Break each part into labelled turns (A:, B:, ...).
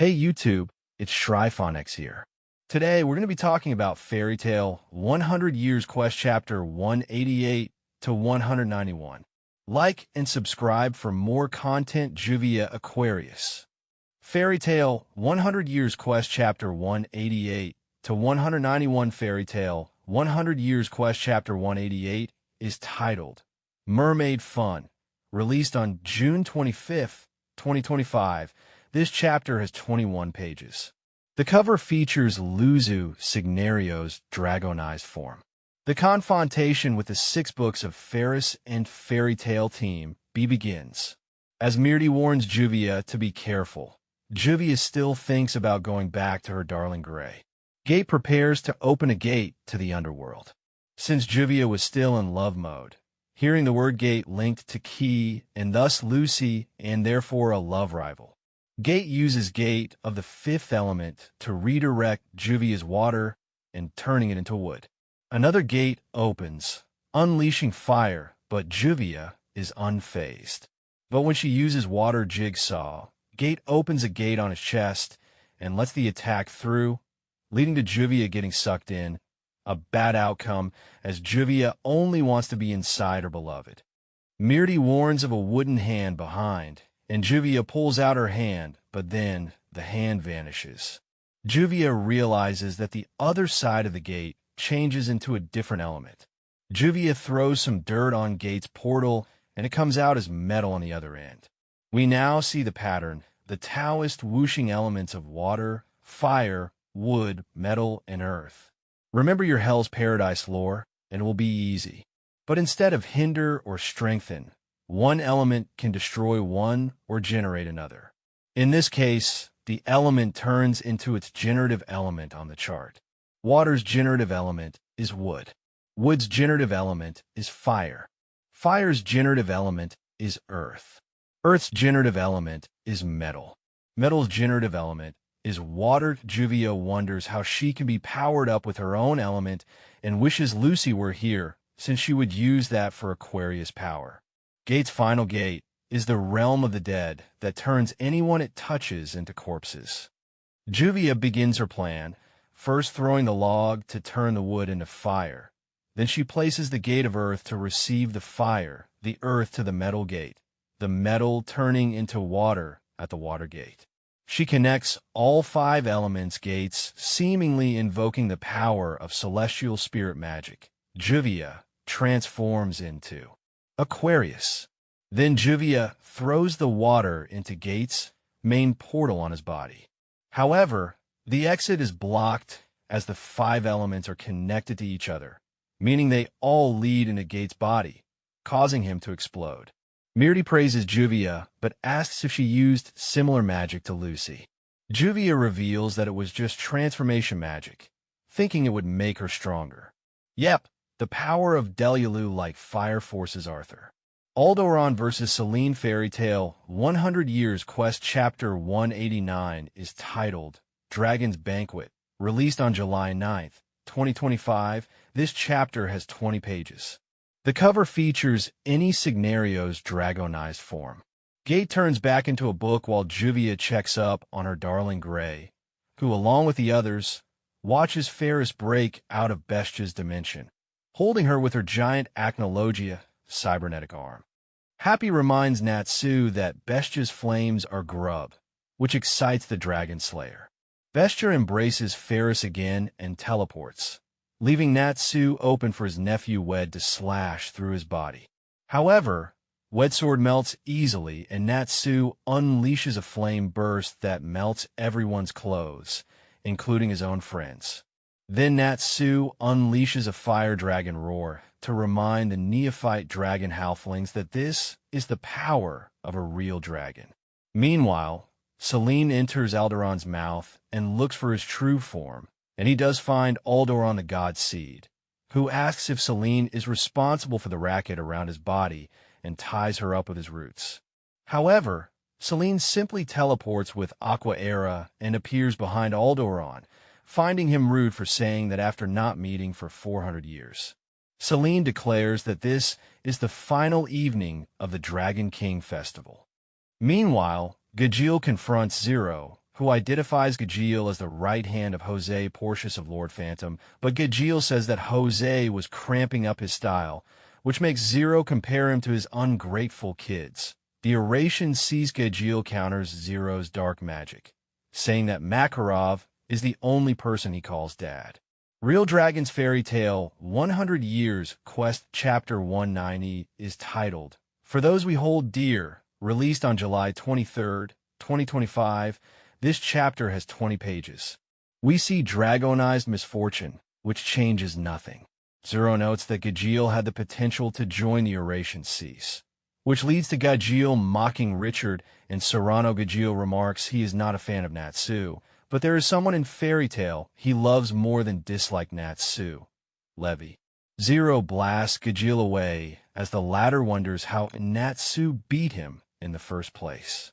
A: Hey YouTube, it's ShryphonX here. Today we're going to be talking about Fairy Tale 100 Years Quest Chapter 188 to 191. Like and subscribe for more content. JUVIA Aquarius. Fairy Tale 100 Years Quest Chapter 188 to 191. Fairy Tale 100 Years Quest Chapter 188 is titled Mermaid Fun, released on June 25th, 2025. This chapter has 21 pages. The cover features Luzu Signario's dragonized form. The confrontation with the 6 books of Ferris and Fairy Tale Team B begins. As Myrti warns Juvia to be careful, Juvia still thinks about going back to her darling Gray. Gate prepares to open a gate to the underworld. Since Juvia was still in love mode, hearing the word gate linked to Key and thus Lucy and therefore a love rival, Gate uses Gate of the 5th element to redirect Juvia's water and turning it into wood. Another gate opens, unleashing fire, but Juvia is unfazed. But when she uses water jigsaw, Gate opens a gate on his chest and lets the attack through, leading to Juvia getting sucked in, a bad outcome as Juvia only wants to be inside her beloved. Myrti warns of a wooden hand behind, and Juvia pulls out her hand, but then the hand vanishes. Juvia realizes that the other side of the gate changes into a different element. Juvia throws some dirt on Gate's portal, and it comes out as metal on the other end. We now see the pattern, the Taoist whooshing elements of water, fire, wood, metal, and earth. Remember your Hell's Paradise lore, and it will be easy. But instead of hinder or strengthen, one element can destroy one or generate another. In this case, the element turns into its generative element on the chart. Water's generative element is wood. Wood's generative element is fire. Fire's generative element is earth. Earth's generative element is metal. Metal's generative element is water. Juvia wonders how she can be powered up with her own element and wishes Lucy were here, since she would use that for Aquarius power. Gate's final gate is the realm of the dead that turns anyone it touches into corpses. Juvia begins her plan, first throwing the log to turn the wood into fire. Then she places the gate of earth to receive the fire, the earth to the metal gate, the metal turning into water at the water gate. She connects all 5 elements gates, seemingly invoking the power of celestial spirit magic. Juvia transforms into Aquarius. Then Juvia throws the water into Gate's main portal on his body. However, the exit is blocked as the 5 elements are connected to each other, meaning they all lead into Gate's body, causing him to explode. Myrti praises Juvia, but asks if she used similar magic to Lucy. Juvia reveals that it was just transformation magic, thinking it would make her stronger. Yep, the power of Delulu like fire forces Arthur. Alderon vs. Selene. Fairy Tale 100 Years Quest Chapter 189 is titled Dragon's Banquet, released on July 9th, 2025. This chapter has 20 pages. The cover features any Signario's dragonized form. Gate turns back into a book while Juvia checks up on her darling Gray, who, along with the others, watches Ferris break out of Bestia's dimension, holding her with her giant Acnologia cybernetic arm. Happy reminds Natsu that Bestia's flames are grub, which excites the Dragon Slayer. Bestia embraces Ferris again and teleports, leaving Natsu open for his nephew Wed to slash through his body. However, Wed's sword melts easily and Natsu unleashes a flame burst that melts everyone's clothes, including his own friends. Then Natsu unleashes a fire dragon roar to remind the neophyte dragon halflings that this is the power of a real dragon. Meanwhile, Selene enters Alderon's mouth and looks for his true form, and he does find Alderon the God Seed, who asks if Selene is responsible for the racket around his body and ties her up with his roots. However, Selene simply teleports with Aqua Era and appears behind Alderon, finding him rude for saying that after not meeting for 400 years. Selene declares that this is the final evening of the Dragon King Festival. Meanwhile, Gajeel confronts Zero, who identifies Gajiel as the right hand of Jose Porcius of Lord Phantom, but Gajiel says that Jose was cramping up his style, which makes Zero compare him to his ungrateful kids. The oration sees Gajiel counters Zero's dark magic, saying that Makarov is the only person he calls dad. Real Dragon's Fairy Tale 100 Years Quest Chapter 190 is titled, For Those We Hold Dear, released on July 23, 2025. This chapter has 20 pages. We see dragonized misfortune, which changes nothing. Zero notes that Gajiel had the potential to join the oration cease, which leads to Gajiel mocking Richard, and Serrano Gajiel remarks he is not a fan of Natsu, but there is someone in Fairy Tale he loves more than dislike Natsu, Levy. Zero blasts Gajiel away as the latter wonders how Natsu beat him in the first place.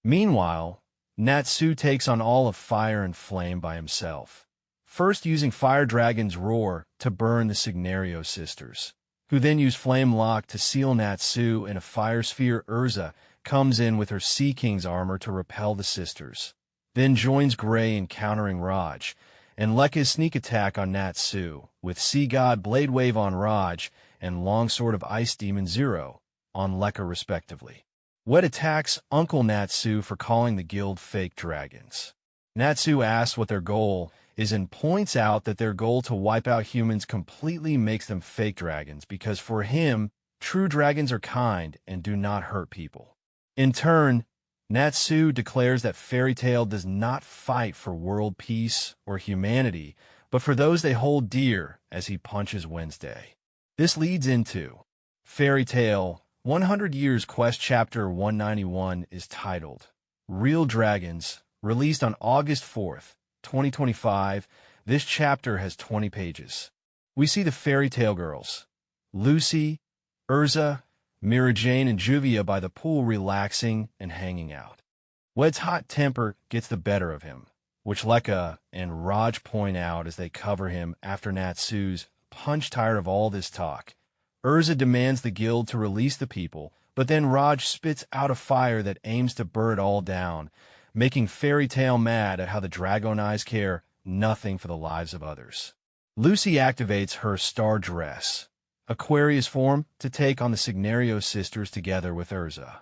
A: Meanwhile, Natsu takes on all of Fire and Flame by himself, first using Fire Dragon's Roar to burn the Signario sisters, who then use Flame Lock to seal Natsu, and a Fire Sphere. Urza comes in with her Sea King's armor to repel the sisters, then joins Gray in countering Raj, and Lekka's sneak attack on Natsu, with Sea God Blade Wave on Raj and Longsword of Ice Demon Zero on Lekka respectively. Wet attacks Uncle Natsu for calling the guild fake dragons. Natsu asks what their goal is and points out that their goal to wipe out humans completely makes them fake dragons because for him, true dragons are kind and do not hurt people. In turn, Natsu declares that Fairy Tale does not fight for world peace or humanity, but for those they hold dear as he punches Wednesday. This leads into Fairy Tale 100 Years Quest Chapter 191 is titled, Real Dragons, released on August 4th, 2025. This chapter has 20 pages. We see the Fairy Tale girls, Lucy, Urza, Mira Jane, and Juvia by the pool relaxing and hanging out. Wed's hot temper gets the better of him, which Lekka and Raj point out as they cover him after Natsu's punch-tired of all this talk. Urza demands the guild to release the people, but then Raj spits out a fire that aims to burn it all down, making Fairy Tale mad at how the Dragonize care nothing for the lives of others. Lucy activates her star dress, Aquarius form, to take on the Signario sisters together with Urza.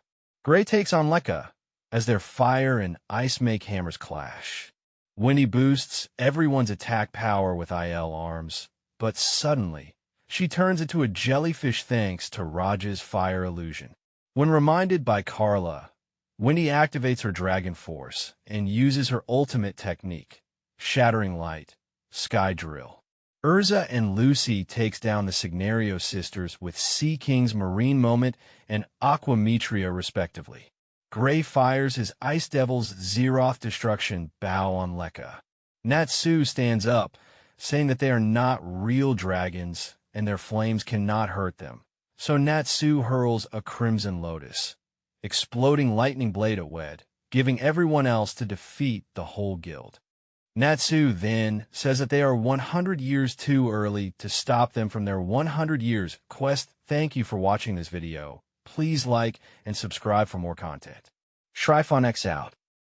A: Gray takes on Lekka as their fire and ice make hammers clash. Winnie boosts everyone's attack power with IL arms, but suddenly, she turns into a jellyfish thanks to Raj's fire illusion. When reminded by Carla, Winnie activates her Dragon Force and uses her ultimate technique, Shattering Light, Sky Drill. Urza and Lucy takes down the Signario sisters with Sea King's Marine Moment and Aquametria respectively. Gray fires his Ice Devil's Zeroth Destruction bow on Lekka. Natsu stands up, saying that they are not real dragons and their flames cannot hurt them. So Natsu hurls a Crimson Lotus, exploding lightning blade at Wed, giving everyone else to defeat the whole guild. Natsu then says that they are 100 years too early to stop them from their 100 years quest. Thank you for watching this video. Please like and subscribe for more content. ShryphonX out.